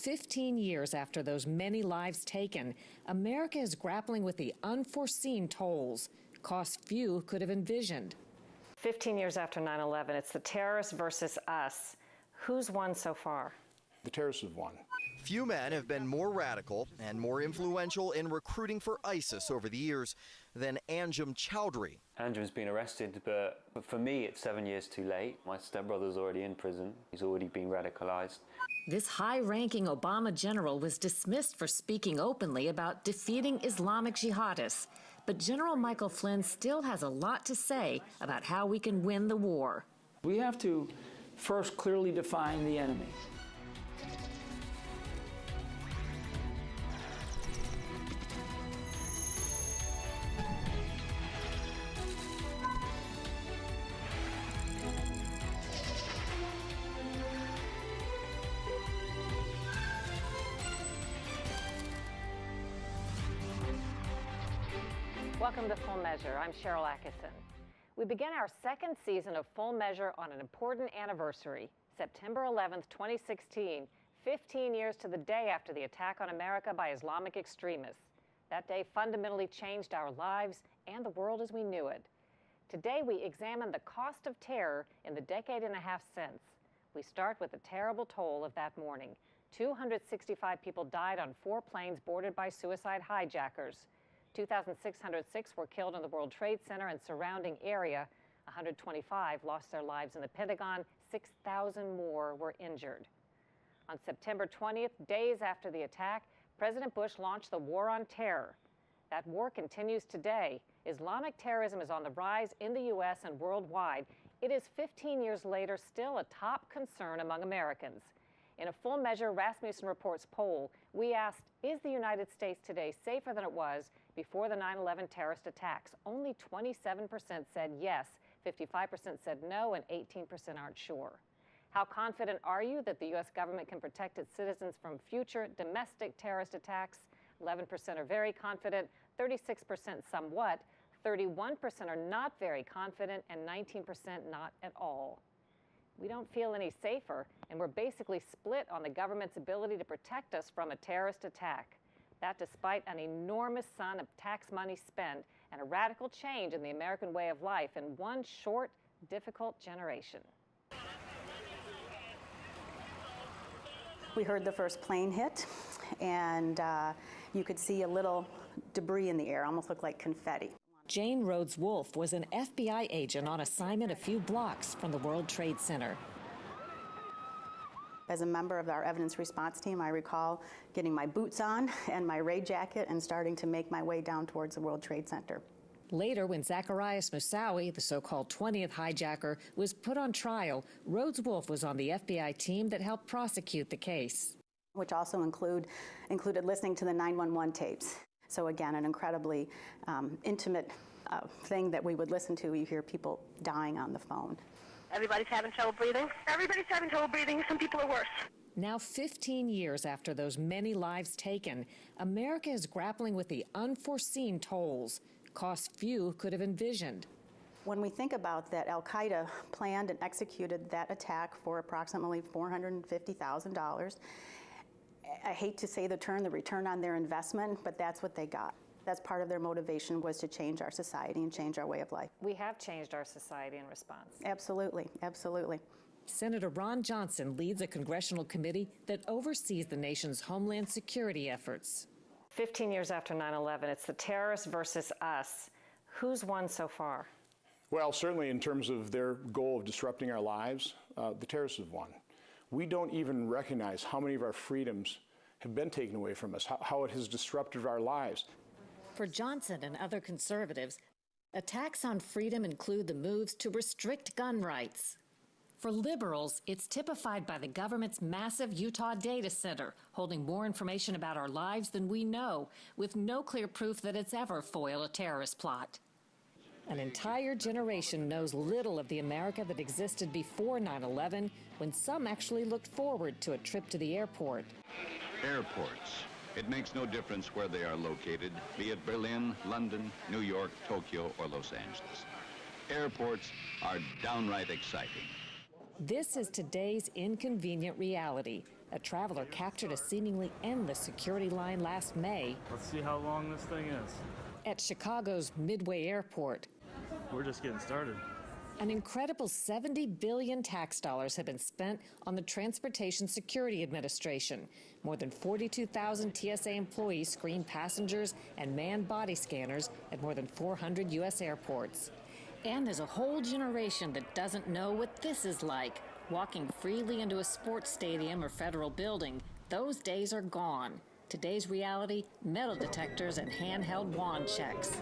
15 years after those many lives taken, America is grappling with the unforeseen tolls, costs few could have envisioned. 15 years after 9/11, it's the terrorists versus us. Who's won so far? The terrorists have won. Few men have been more radical and more influential in recruiting for ISIS over the years than Anjem Choudary. Anjem's been arrested, but for me, it's 7 years too late. My stepbrother's already in prison. He's already been radicalized. This high-ranking Obama general was dismissed for speaking openly about defeating Islamic jihadists. But General Michael Flynn still has a lot to say about how we can win the war. We have to first clearly define the enemy. Welcome to Full Measure. I'm Sharyl Attkisson. We begin our second season of Full Measure on an important anniversary, September 11th, 2016, 15 years to the day after the attack on America by Islamic extremists. That day fundamentally changed our lives and the world as we knew it. Today, we examine the cost of terror in the decade and a half since. We start with the terrible toll of that morning. 265 people died on 4 planes boarded by suicide hijackers. 2,606 were killed in the World Trade Center and surrounding area. 125 lost their lives in the Pentagon. 6,000 more were injured. On September 20th, days after the attack, President Bush launched the War on Terror. That war continues today. Islamic terrorism is on the rise in the U.S. and worldwide. It is 15 years later still a top concern among Americans. In a Full Measure Rasmussen Reports poll, we asked, is the United States today safer than it was before the 9/11 terrorist attacks? Only 27% said yes, 55% said no, and 18% aren't sure. How confident are you that the U.S. government can protect its citizens from future domestic terrorist attacks? 11% are very confident, 36% somewhat, 31% are not very confident, and 19% not at all. We don't feel any safer, and we're basically split on the government's ability to protect us from a terrorist attack. That despite an enormous sum of tax money spent and a radical change in the American way of life in one short, difficult generation. We heard the first plane hit, and you could see a little debris in the air, almost looked like confetti. Jane Rhodes Wolf was an FBI agent on assignment a few blocks from the World Trade Center. As a member of our evidence response team, I recall getting my boots on and my raid jacket and starting to make my way down towards the World Trade Center. Later, when Zacarias Moussaoui, the so-called 20th hijacker, was put on trial, Rhodes Wolf was on the FBI team that helped prosecute the case. Which also included listening to the 911 tapes. So again, an incredibly intimate thing that we would listen to. You hear people dying on the phone. Everybody's having trouble breathing. Everybody's having trouble breathing. Some people are worse. Now, 15 years after those many lives taken, America is grappling with the unforeseen tolls, costs few could have envisioned. When we think about that, Al-Qaeda planned and executed that attack for approximately $450,000. I hate to say the term, the return on their investment, but that's what they got. That's part of their motivation, was to change our society and change our way of life. We have changed our society in response. Absolutely, absolutely. Senator Ron Johnson leads a congressional committee that oversees the nation's homeland security efforts. 15 years after 9/11, it's the terrorists versus us. Who's won so far? Well, certainly in terms of their goal of disrupting our lives, the terrorists have won. We don't even recognize how many of our freedoms have been taken away from us, how it has disrupted our lives. For Johnson and other conservatives, attacks on freedom include the moves to restrict gun rights. For liberals, it's typified by the government's massive Utah data center, holding more information about our lives than we know, with no clear proof that it's ever foiled a terrorist plot. An entire generation knows little of the America that existed before 9/11, when some actually looked forward to a trip to the airport. Airports. It makes no difference where they are located, be it Berlin, London, New York, Tokyo, or Los Angeles. Airports are downright exciting. This is today's inconvenient reality. A traveler captured a seemingly endless security line last May. Let's see how long this thing is. At Chicago's Midway Airport. We're just getting started. An incredible $70 billion tax dollars have been spent on the Transportation Security Administration. More than 42,000 TSA employees screen passengers and manned body scanners at more than 400 U.S. airports. And there's a whole generation that doesn't know what this is like. Walking freely into a sports stadium or federal building, those days are gone. Today's reality, metal detectors and handheld wand checks.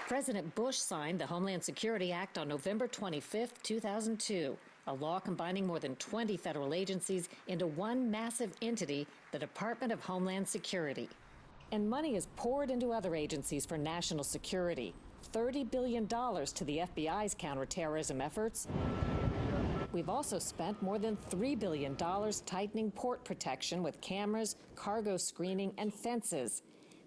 President Bush signed the Homeland Security Act on November 25, 2002, a law combining more than 20 federal agencies into one massive entity, the Department of Homeland Security. And money is poured into other agencies for national security, $30 billion to the FBI's counterterrorism efforts. We've also spent more than $3 billion tightening port protection with cameras, cargo screening, and fences.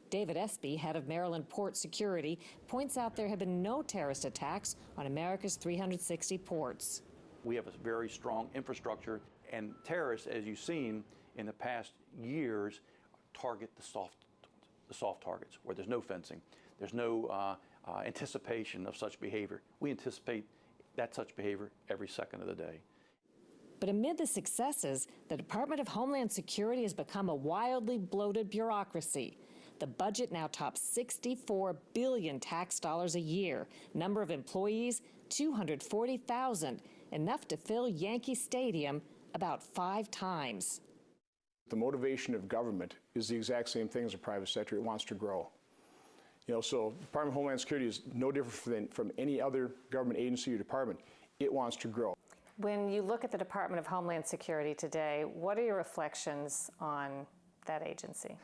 David Espy, head of Maryland Port Security, points out there have been no terrorist attacks on America's 360 ports. We have a very strong infrastructure, and terrorists, as you've seen in the past years, target the soft targets where there's no fencing, there's no anticipation of such behavior. We anticipate that such behavior every second of the day. But amid the successes, the Department of Homeland Security has become a wildly bloated bureaucracy. The budget now tops $64 billion tax dollars a year. Number of employees, 240,000, enough to fill Yankee Stadium about 5 times. The motivation of government is the exact same thing as the private sector. It wants to grow. So the Department of Homeland Security is no different from any other government agency or department. It wants to grow. When you look at the Department of Homeland Security today, what are your reflections on that agency?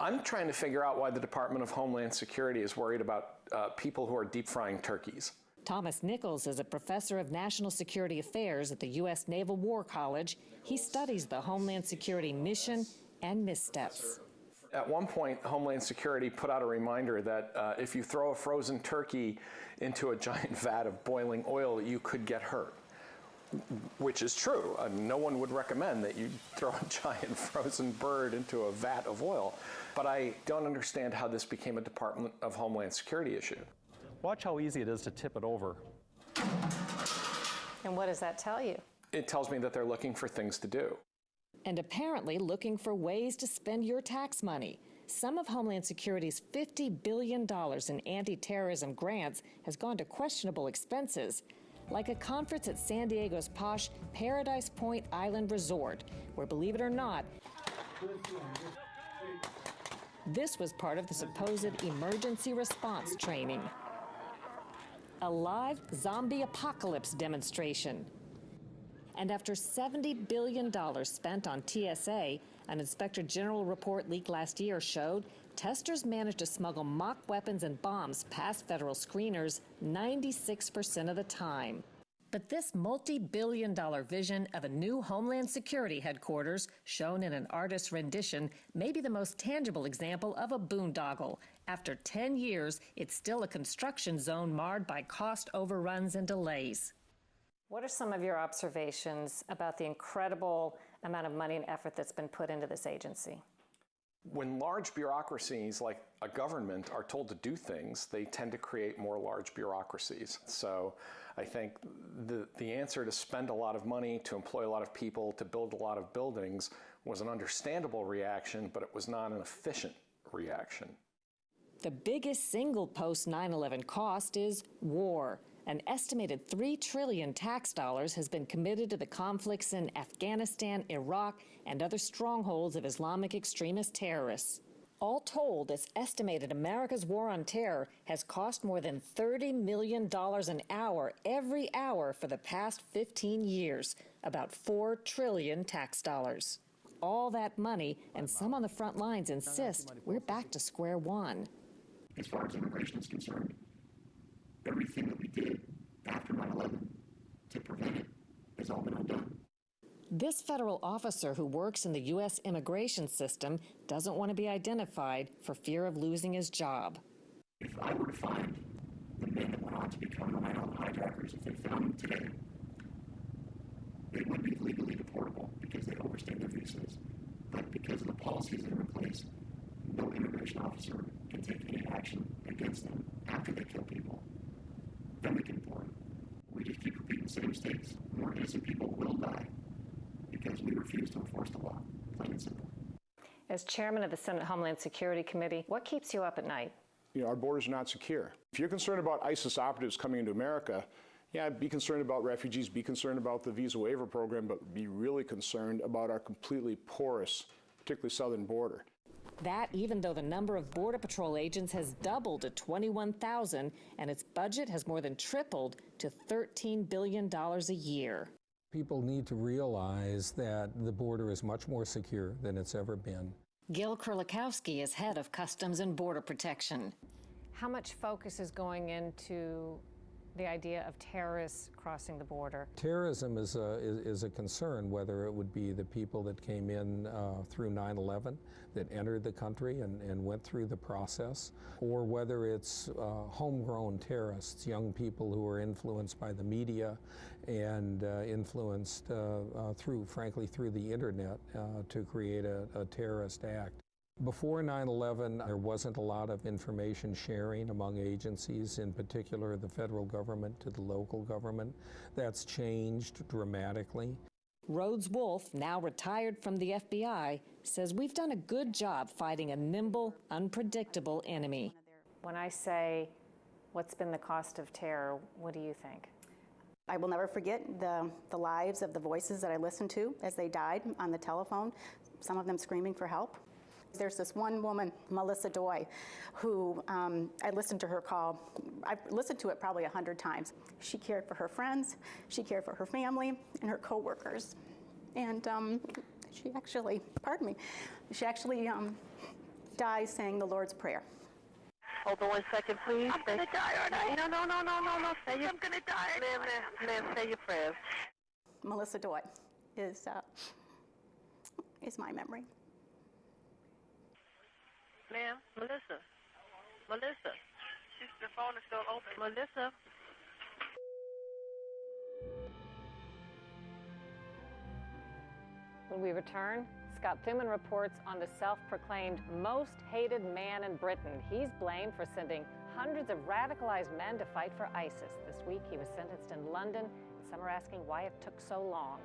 I'm trying to figure out why the Department of Homeland Security is worried about people who are deep frying turkeys. Thomas Nichols is a professor of national security affairs at the U.S. Naval War College. He studies the Homeland Security mission and missteps. At one point, Homeland Security put out a reminder that if you throw a frozen turkey into a giant vat of boiling oil, you could get hurt, which is true. No one would recommend that you throw a giant frozen bird into a vat of oil. But I don't understand how this became a Department of Homeland Security issue. Watch how easy it is to tip it over. And what does that tell you? It tells me that they're looking for things to do. And apparently looking for ways to spend your tax money. Some of Homeland Security's $50 billion in anti-terrorism grants has gone to questionable expenses, like a conference at San Diego's posh Paradise Point Island Resort, where, believe it or not, this was part of the supposed emergency response training. A live zombie apocalypse demonstration. And after $70 billion spent on TSA, an Inspector General report leaked last year showed testers managed to smuggle mock weapons and bombs past federal screeners 96% of the time. But this multi-billion-dollar vision of a new Homeland Security headquarters, shown in an artist's rendition, may be the most tangible example of a boondoggle. After 10 years, it's still a construction zone marred by cost overruns and delays. What are some of your observations about the incredible amount of money and effort that's been put into this agency? When large bureaucracies like a government are told to do things, they tend to create more large bureaucracies. So I think the answer to spend a lot of money, to employ a lot of people, to build a lot of buildings was an understandable reaction, but it was not an efficient reaction. The biggest single post-9/11 cost is war. An estimated $3 trillion tax dollars has been committed to the conflicts in Afghanistan, Iraq, and other strongholds of Islamic extremist terrorists. All told, it's estimated America's war on terror has cost more than $30 million an hour every hour for the past 15 years, about $4 trillion tax dollars. All that money, and some on the front lines insist we're back to square one. As far as immigration is concerned, everything that we did after 9/11 to prevent it has all been undone. This federal officer who works in the U.S. immigration system doesn't want to be identified for fear of losing his job. If I were to find the men that went on to become the 9/11 hijackers, if they found them today, policies that are in place, no immigration officer can take any action against them after they kill people. Then we can deport. We just keep repeating the same mistakes. More innocent people will die because we refuse to enforce the law. Plain and simple. As chairman of the Senate Homeland Security Committee, what keeps you up at night? You know, our borders are not secure. If you're concerned about ISIS operatives coming into America, yeah, be concerned about refugees, be concerned about the visa waiver program, but be really concerned about our completely porous, particularly southern border. That even though the number of Border Patrol agents has doubled to 21,000 and its budget has more than tripled to $13 billion a year. People need to realize that the border is much more secure than it's ever been. Gil Kurlikowski is head of Customs and Border Protection. How much focus is going into the idea of terrorists crossing the border? Terrorism is a concern, whether it would be the people that came in through 9/11, that entered the country and went through the process, or whether it's homegrown terrorists, young people who are influenced by the media and influenced frankly, through the internet to create a terrorist act. Before 9/11, there wasn't a lot of information sharing among agencies, in particular the federal government to the local government. That's changed dramatically. Rhodes Wolf, now retired from the FBI, says we've done a good job fighting a nimble, unpredictable enemy. When I say, what's been the cost of terror, what do you think? I will never forget the lives of the voices that I listened to as they died on the telephone, some of them screaming for help. There's this one woman, Melissa Doy, who I listened to her call. I've listened to it probably 100 times. She cared for her friends, she cared for her family, and her coworkers. And she actually, she actually dies saying the Lord's Prayer. Hold on 1 second, please. I'm gonna die, aren't I? No. I'm gonna die. Ma'am, say your prayers. Melissa Doy is my memory. Ma'am, Melissa. The phone is still open. Melissa. When we return, Scott Thuman reports on the self-proclaimed most hated man in Britain. He's blamed for sending hundreds of radicalized men to fight for ISIS. This week, he was sentenced in London, and some are asking why it took so long.